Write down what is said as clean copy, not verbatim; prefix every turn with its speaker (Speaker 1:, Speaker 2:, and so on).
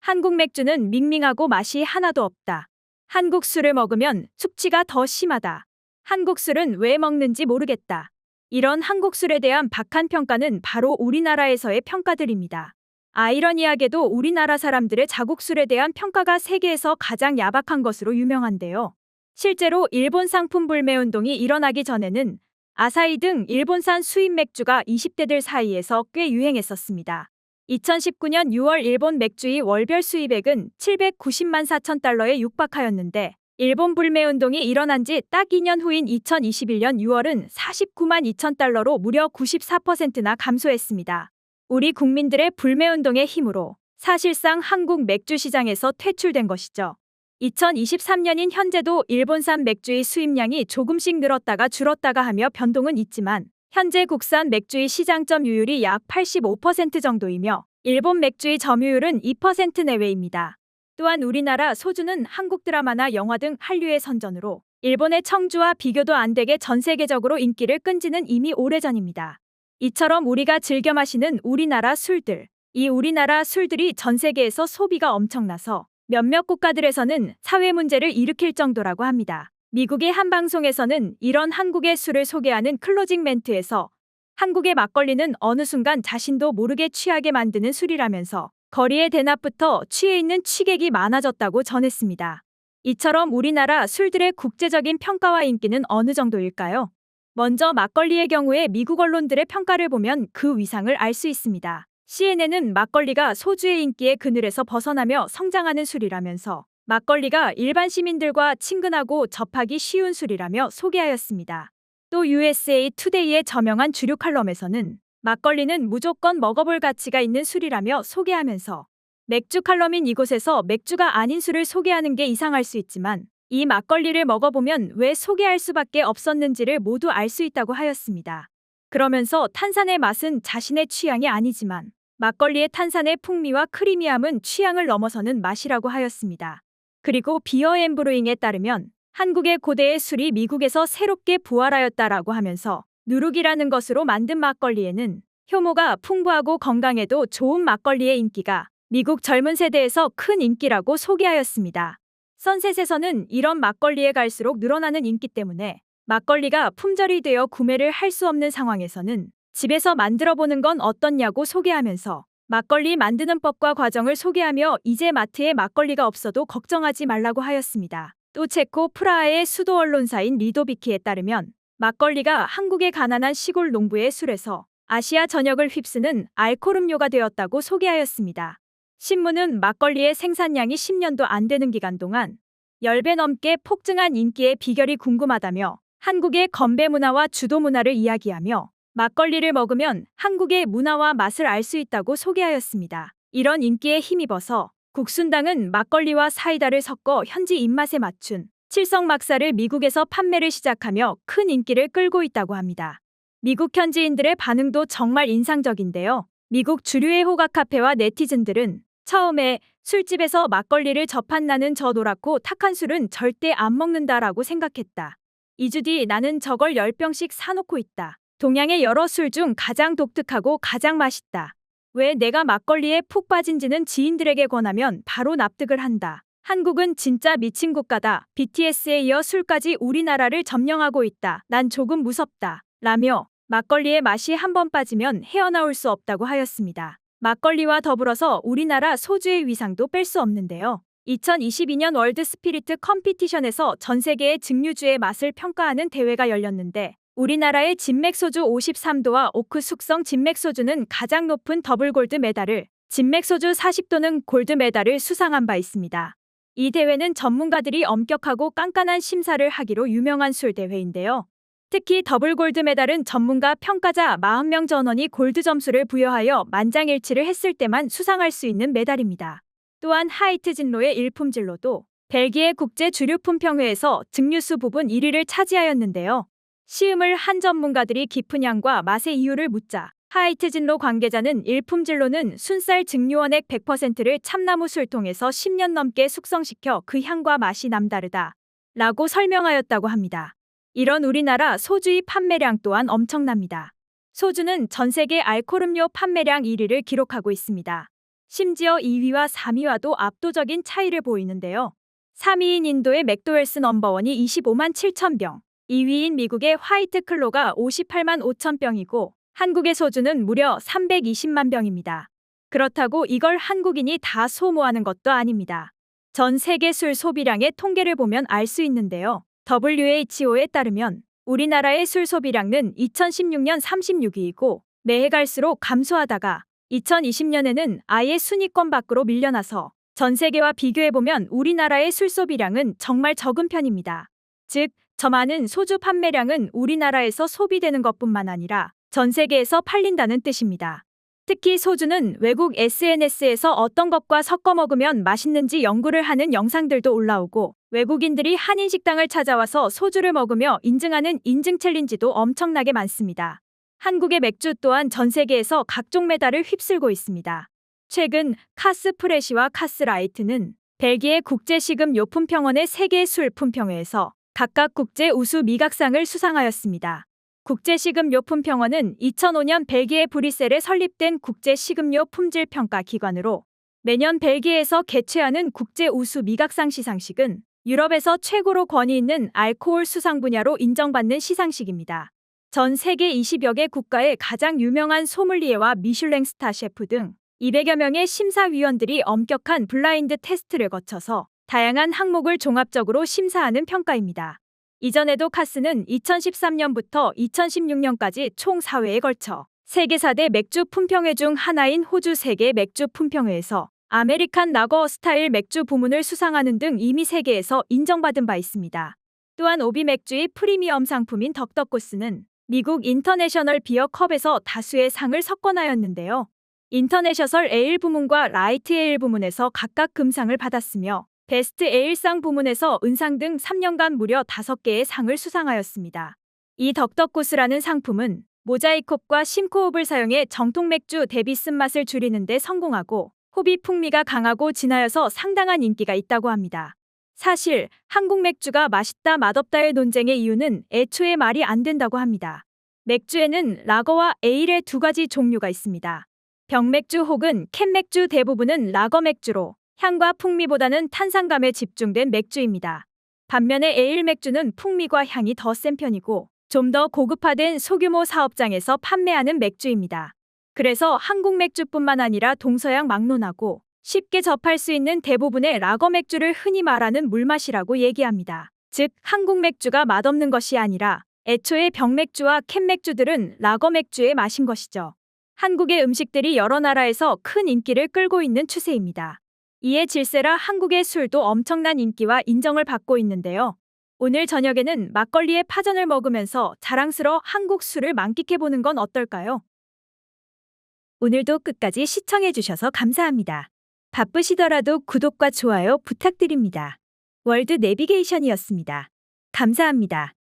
Speaker 1: 한국 맥주는 밍밍하고 맛이 하나도 없다. 한국 술을 먹으면 숙취가 더 심하다. 한국 술은 왜 먹는지 모르겠다. 이런 한국 술에 대한 박한 평가는 바로 우리나라에서의 평가들입니다. 아이러니하게도 우리나라 사람들의 자국 술에 대한 평가가 세계에서 가장 야박한 것으로 유명한데요. 실제로 일본 상품 불매 운동이 일어나기 전에는 아사히 등 일본산 수입 맥주가 20대들 사이에서 꽤 유행했었습니다. 2019년 6월 일본 맥주의 월별 수입액은 790만 4천 달러에 육박하였는데 일본 불매 운동이 일어난 지 딱 2년 후인 2021년 6월은 49만 2천 달러로 무려 94%나 감소했습니다. 우리 국민들의 불매 운동의 힘으로 사실상 한국 맥주 시장에서 퇴출된 것이죠. 2023년인 현재도 일본산 맥주의 수입량이 조금씩 늘었다가 줄었다가 하며 변동은 있지만 현재 국산 맥주의 시장 점유율이 약 85% 정도이며 일본 맥주의 점유율은 2% 내외입니다. 또한 우리나라 소주는 한국 드라마나 영화 등 한류의 선전으로 일본의 청주와 비교도 안 되게 전 세계적으로 인기를 끈 지는 이미 오래전입니다. 이처럼 우리가 즐겨 마시는 우리나라 술들, 이 우리나라 술들이 전 세계에서 소비가 엄청나서 몇몇 국가들에서는 사회 문제를 일으킬 정도라고 합니다. 미국의 한 방송에서는 이런 한국의 술을 소개하는 클로징 멘트에서 한국의 막걸리는 어느 순간 자신도 모르게 취하게 만드는 술이라면서 거리의 대낮부터 취해 있는 취객이 많아졌다고 전했습니다. 이처럼 우리나라 술들의 국제적인 평가와 인기는 어느 정도일까요? 먼저 막걸리의 경우에 미국 언론들의 평가를 보면 그 위상을 알 수 있습니다. CNN은 막걸리가 소주의 인기의 그늘에서 벗어나며 성장하는 술이라면서 막걸리가 일반 시민들과 친근하고 접하기 쉬운 술이라며 소개하였습니다. 또 USA 투데이의 저명한 주류 칼럼에서는 막걸리는 무조건 먹어볼 가치가 있는 술이라며 소개하면서 맥주 칼럼인 이곳에서 맥주가 아닌 술을 소개하는 게 이상할 수 있지만 이 막걸리를 먹어보면 왜 소개할 수밖에 없었는지를 모두 알 수 있다고 하였습니다. 그러면서 탄산의 맛은 자신의 취향이 아니지만 막걸리의 탄산의 풍미와 크리미함은 취향을 넘어서는 맛이라고 하였습니다. 그리고 비어 앤 브루잉에 따르면 한국의 고대의 술이 미국에서 새롭게 부활하였다라고 하면서 누룩이라는 것으로 만든 막걸리에는 효모가 풍부하고 건강에도 좋은 막걸리의 인기가 미국 젊은 세대에서 큰 인기라고 소개하였습니다. 선셋에서는 이런 막걸리에 갈수록 늘어나는 인기 때문에 막걸리가 품절이 되어 구매를 할 수 없는 상황에서는 집에서 만들어 보는 건 어떻냐고 소개하면서 막걸리 만드는 법과 과정을 소개하며 이제 마트에 막걸리가 없어도 걱정하지 말라고 하였습니다. 또 체코 프라하의 수도 언론사인 리도비키에 따르면 막걸리가 한국의 가난한 시골 농부의 술에서 아시아 전역을 휩쓰는 알코올 음료가 되었다고 소개하였습니다. 신문은 막걸리의 생산량이 10년도 안 되는 기간 동안 10배 넘게 폭증한 인기의 비결이 궁금하다며 한국의 건배 문화와 주도 문화를 이야기하며 막걸리를 먹으면 한국의 문화와 맛을 알 수 있다고 소개하였습니다. 이런 인기에 힘입어서 국순당은 막걸리와 사이다를 섞어 현지 입맛에 맞춘 칠성막사를 미국에서 판매를 시작하며 큰 인기를 끌고 있다고 합니다. 미국 현지인들의 반응도 정말 인상적인데요. 미국 주류의 호각 카페와 네티즌들은 처음에 술집에서 막걸리를 접한 나는 저 노랗고 탁한 술은 절대 안 먹는다라고 생각했다. 2주 뒤 나는 저걸 10병씩 사놓고 있다. 동양의 여러 술 중 가장 독특하고 가장 맛있다. 왜 내가 막걸리에 푹 빠진지는 지인들에게 권하면 바로 납득을 한다. 한국은 진짜 미친 국가다. BTS에 이어 술까지 우리나라를 점령하고 있다. 난 조금 무섭다. 라며 막걸리의 맛이 한번 빠지면 헤어나올 수 없다고 하였습니다. 막걸리와 더불어서 우리나라 소주의 위상도 뺄 수 없는데요. 2022년 월드 스피리트 컴피티션에서 전 세계의 증류주의 맛을 평가하는 대회가 열렸는데 우리나라의 진맥소주 53도와 오크 숙성 진맥소주는 가장 높은 더블 골드 메달을, 진맥소주 40도는 골드 메달을 수상한 바 있습니다. 이 대회는 전문가들이 엄격하고 깐깐한 심사를 하기로 유명한 술 대회인데요. 특히 더블 골드 메달은 전문가 평가자 40명 전원이 골드 점수를 부여하여 만장일치를 했을 때만 수상할 수 있는 메달입니다. 또한 하이트 진로의 일품 진로도 벨기에 국제 주류품 평회에서 증류수 부분 1위를 차지하였는데요. 시음을 한 전문가들이 깊은 향과 맛의 이유를 묻자 하이트 진로 관계자는 일품 진로는 순쌀 증류원액 100%를 참나무 술통에서 10년 넘게 숙성시켜 그 향과 맛이 남다르다 라고 설명하였다고 합니다. 이런 우리나라 소주의 판매량 또한 엄청납니다. 소주는 전 세계 알코올 음료 판매량 1위를 기록하고 있습니다. 심지어 2위와 3위와도 압도적인 차이를 보이는데요. 3위인 인도의 맥도웰스 넘버원이 25만 7천 병, 2위인 미국의 화이트 클로가 58만 5천 병이고 한국의 소주는 무려 320만 병입니다. 그렇다고 이걸 한국인이 다 소모하는 것도 아닙니다. 전 세계 술 소비량의 통계를 보면 알 수 있는데요. WHO에 따르면 우리나라의 술 소비량은 2016년 36위이고 매해 갈수록 감소하다가 2020년에는 아예 순위권 밖으로 밀려나서 전 세계와 비교해보면 우리나라의 술 소비량은 정말 적은 편입니다. 즉, 저 많은 소주 판매량은 우리나라에서 소비되는 것뿐만 아니라 전 세계에서 팔린다는 뜻입니다. 특히 소주는 외국 SNS에서 어떤 것과 섞어 먹으면 맛있는지 연구를 하는 영상들도 올라오고 외국인들이 한인 식당을 찾아와서 소주를 먹으며 인증하는 인증 챌린지도 엄청나게 많습니다. 한국의 맥주 또한 전 세계에서 각종 메달을 휩쓸고 있습니다. 최근 카스 프레시와 카스 라이트는 벨기에 국제식음료품평원의 세계 술 품평회에서 각각 국제 우수 미각상을 수상하였습니다. 국제식음료품평원은 2005년 벨기에 브뤼셀에 설립된 국제식음료 품질평가 기관으로 매년 벨기에에서 개최하는 국제 우수 미각상 시상식은 유럽에서 최고로 권위 있는 알코올 수상 분야로 인정받는 시상식입니다. 전 세계 20여 개 국가의 가장 유명한 소믈리에와 미슐랭 스타 셰프 등 200여 명의 심사위원들이 엄격한 블라인드 테스트를 거쳐서 다양한 항목을 종합적으로 심사하는 평가입니다. 이전에도 카스는 2013년부터 2016년까지 총 4회에 걸쳐 세계 4대 맥주 품평회 중 하나인 호주 세계 맥주 품평회에서 아메리칸 라거 스타일 맥주 부문을 수상하는 등 이미 세계에서 인정받은 바 있습니다. 또한 오비 맥주의 프리미엄 상품인 덕덕코스는 미국 인터내셔널 비어 컵에서 다수의 상을 석권하였는데요. 인터내셔널 에일 부문과 라이트 에일 부문에서 각각 금상을 받았으며 베스트 에일상 부문에서 은상 등 3년간 무려 5개의 상을 수상하였습니다. 이 덕덕코스라는 상품은 모자이크홉과 심코홉을 사용해 정통 맥주 대비 쓴맛을 줄이는 데 성공하고 호비 풍미가 강하고 진하여서 상당한 인기가 있다고 합니다. 사실 한국 맥주가 맛있다 맛없다의 논쟁의 이유는 애초에 말이 안 된다고 합니다. 맥주에는 라거와 에일의 두 가지 종류가 있습니다. 병맥주 혹은 캔맥주 대부분은 라거 맥주로 향과 풍미보다는 탄산감에 집중된 맥주입니다. 반면에 에일 맥주는 풍미와 향이 더 센 편이고 좀 더 고급화된 소규모 사업장에서 판매하는 맥주입니다. 그래서 한국 맥주뿐만 아니라 동서양 막론하고 쉽게 접할 수 있는 대부분의 라거 맥주를 흔히 말하는 물맛이라고 얘기합니다. 즉, 한국 맥주가 맛없는 것이 아니라 애초에 병맥주와 캔맥주들은 라거 맥주의 맛인 것이죠. 한국의 음식들이 여러 나라에서 큰 인기를 끌고 있는 추세입니다. 이에 질세라 한국의 술도 엄청난 인기와 인정을 받고 있는데요. 오늘 저녁에는 막걸리에 파전을 먹으면서 자랑스러워 한국 술을 만끽해보는 건 어떨까요? 오늘도 끝까지 시청해주셔서 감사합니다. 바쁘시더라도 구독과 좋아요 부탁드립니다. 월드 내비게이션이었습니다. 감사합니다.